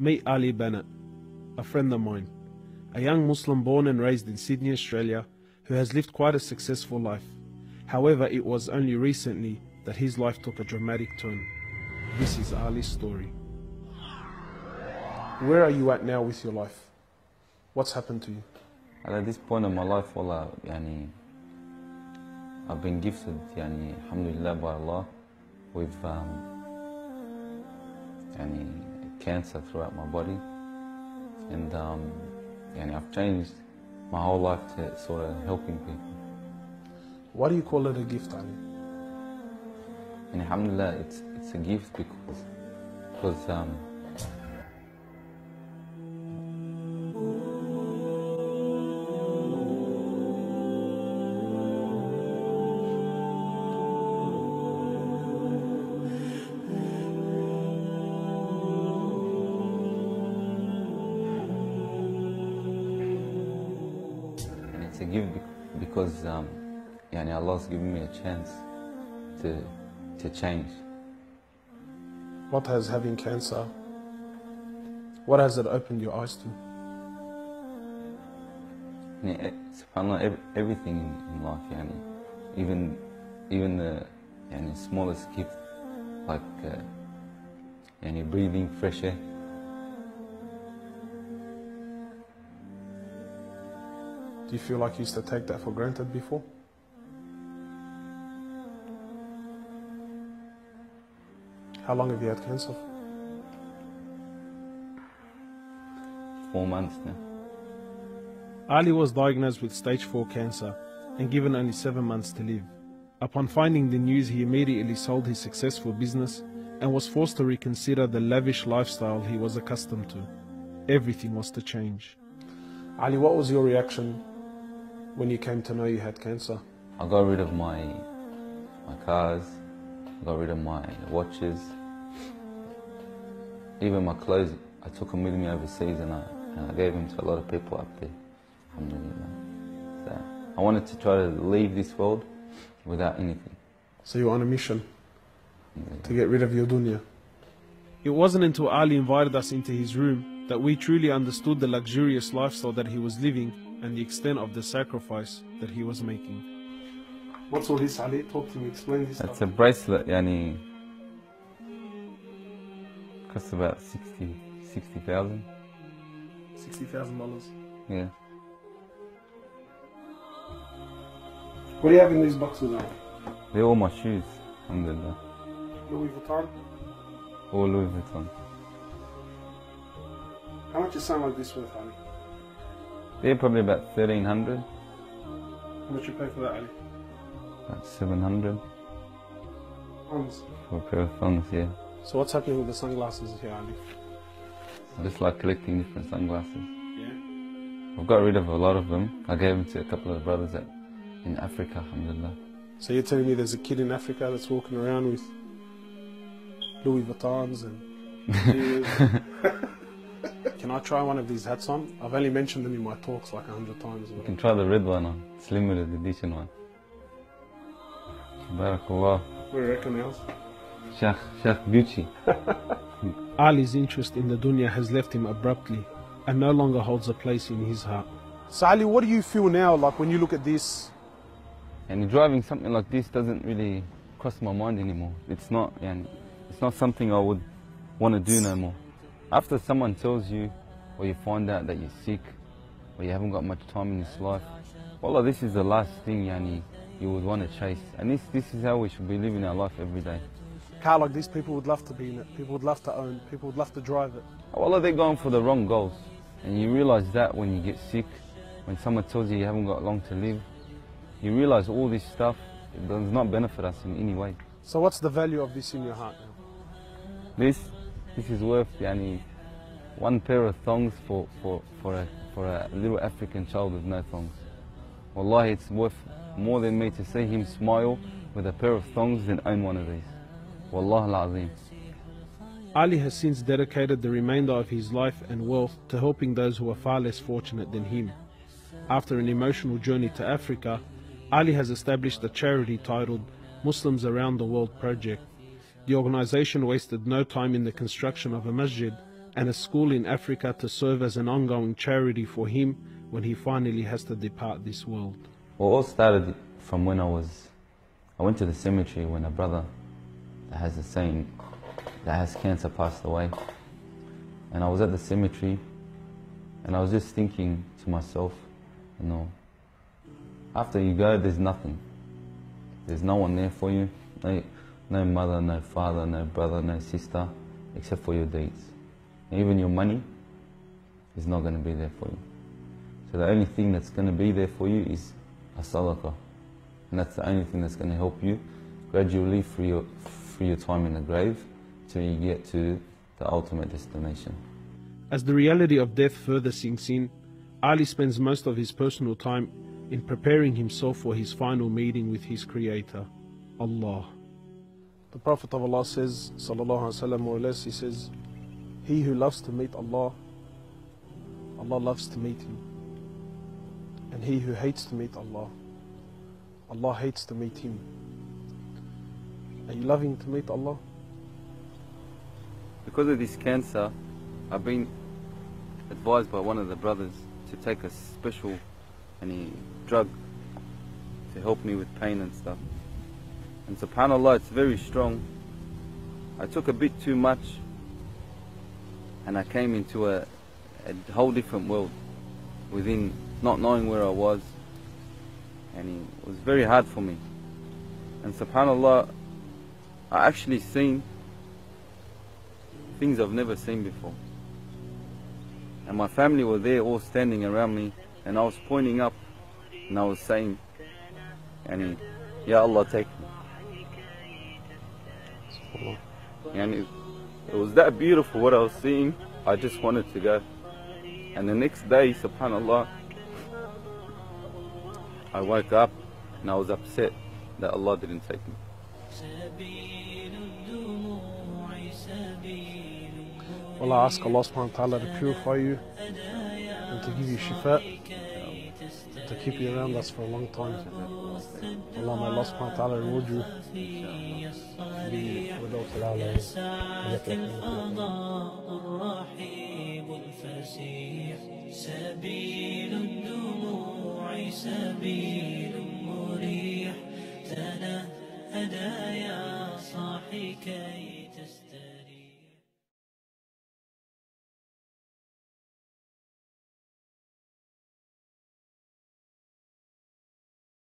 Meet Ali Bennett, a friend of mine, a young Muslim born and raised in Sydney, Australia, who has lived quite a successful life. However, it was only recently that his life took a dramatic turn. This is Ali's story. Where are you at now with your life? What's happened to you? At this point in my life, wallah, I've been gifted, alhamdulillah, by Allah, with cancer throughout my body, and I've changed my whole life to sort of helping people. Why do you call it a gift, Ali? And alhamdulillah, it's a gift because Allah's given me a chance to change. What has having cancer, what has it opened your eyes to? SubhanAllah, everything in life, even the smallest gift, like breathing fresh air. Do you feel like you used to take that for granted before? How long have you had cancer? 4 months now. Ali was diagnosed with stage 4 cancer and given only 7 months to live. Upon finding the news, he immediately sold his successful business and was forced to reconsider the lavish lifestyle he was accustomed to. Everything was to change. Ali, what was your reaction when you came to know you had cancer? I got rid of my cars, I got rid of my watches, even my clothes. I took them with me overseas and I gave them to a lot of people up there. Alhamdulillah. So I wanted to try to leave this world without anything. So you were on a mission to get rid of your dunya. It wasn't until Ali invited us into his room that we truly understood the luxurious lifestyle that he was living and the extent of the sacrifice that he was making. What's all this, Ali? Talk to me, explain this. It's a bracelet, costs about $60,000. $60,000? Yeah. What do you have in these boxes now? They're all my shoes, alhamdulillah. Louis Vuitton? All Louis Vuitton. How much is something like this worth, Ali? They're probably about $1,300. How much you pay for that, Ali? About $700. Thongs? For a pair of thongs, yeah. So what's happening with the sunglasses here, Ali? I just like collecting different sunglasses. Yeah? I've got rid of a lot of them. I gave them to a couple of brothers in Africa, alhamdulillah. So you're telling me there's a kid in Africa that's walking around with Louis Vuittons and Can I try one of these hats on? I've only mentioned them in my talks like 100 times. You can try the red one on. It's limited edition one. Barakallah. What do you reckon else? Sheikh Gucci. Ali's interest in the dunya has left him abruptly and no longer holds a place in his heart. So Ali, what do you feel now like when you look at this? And driving something like this doesn't really cross my mind anymore. It's not something I would want to do no more. After someone tells you, or you find out that you're sick, or you haven't got much time in this life, wallah, this is the last thing you would want to chase. And this is how we should be living our life every day. Car like this, people would love to be in it, people would love to own, people would love to drive it. Wallah, they're going for the wrong goals. And you realize that when you get sick, when someone tells you haven't got long to live, you realize all this stuff does not benefit us in any way. So what's the value of this in your heart now? This is worth one pair of thongs for a little African child with no thongs. Wallahi, it's worth more than me to see him smile with a pair of thongs than own one of these. Wallah al-Azim. Ali has since dedicated the remainder of his life and wealth to helping those who are far less fortunate than him. After an emotional journey to Africa, Ali has established a charity titled Muslims Around the World Project. The organization wasted no time in the construction of a masjid and a school in Africa to serve as an ongoing charity for him when he finally has to depart this world. Well, it all started from when I went to the cemetery when a brother that has the same, that has cancer, passed away. And I was at the cemetery and I was just thinking to myself, you know, after you go, there's nothing. There's no one there for you. No mother, no father, no brother, no sister, except for your deeds. And even your money is not going to be there for you. So the only thing that's going to be there for you is a sadaqah. And that's the only thing that's going to help you gradually through your time in the grave till you get to the ultimate destination. As the reality of death further sinks in, Ali spends most of his personal time in preparing himself for his final meeting with his Creator, Allah. The Prophet of Allah says, sallallahu alaihi wasallam, more or less, he says, he who loves to meet Allah, Allah loves to meet him. And he who hates to meet Allah, Allah hates to meet him. Are you loving to meet Allah? Because of this cancer, I've been advised by one of the brothers to take a special drug to help me with pain and stuff. And subhanAllah, it's very strong. I took a bit too much and I came into a whole different world within not knowing where I was, and it was very hard for me. And subhanAllah, I actually seen things I've never seen before. And my family were there all standing around me, and I was pointing up and I was saying, Ya Allah, take me. And it was that beautiful what I was seeing. I just wanted to go. And the next day, subhanAllah, I woke up and I was upset that Allah didn't take me. Well, I ask Allah subhanahu wa ta'ala to purify you and to give you shifa, to keep you around us for a long time. Allah, may Allah subhanahu wa ta'ala reward you. سبيل الدموع سبيل مريح تنهدى يا صاحي كي تستريح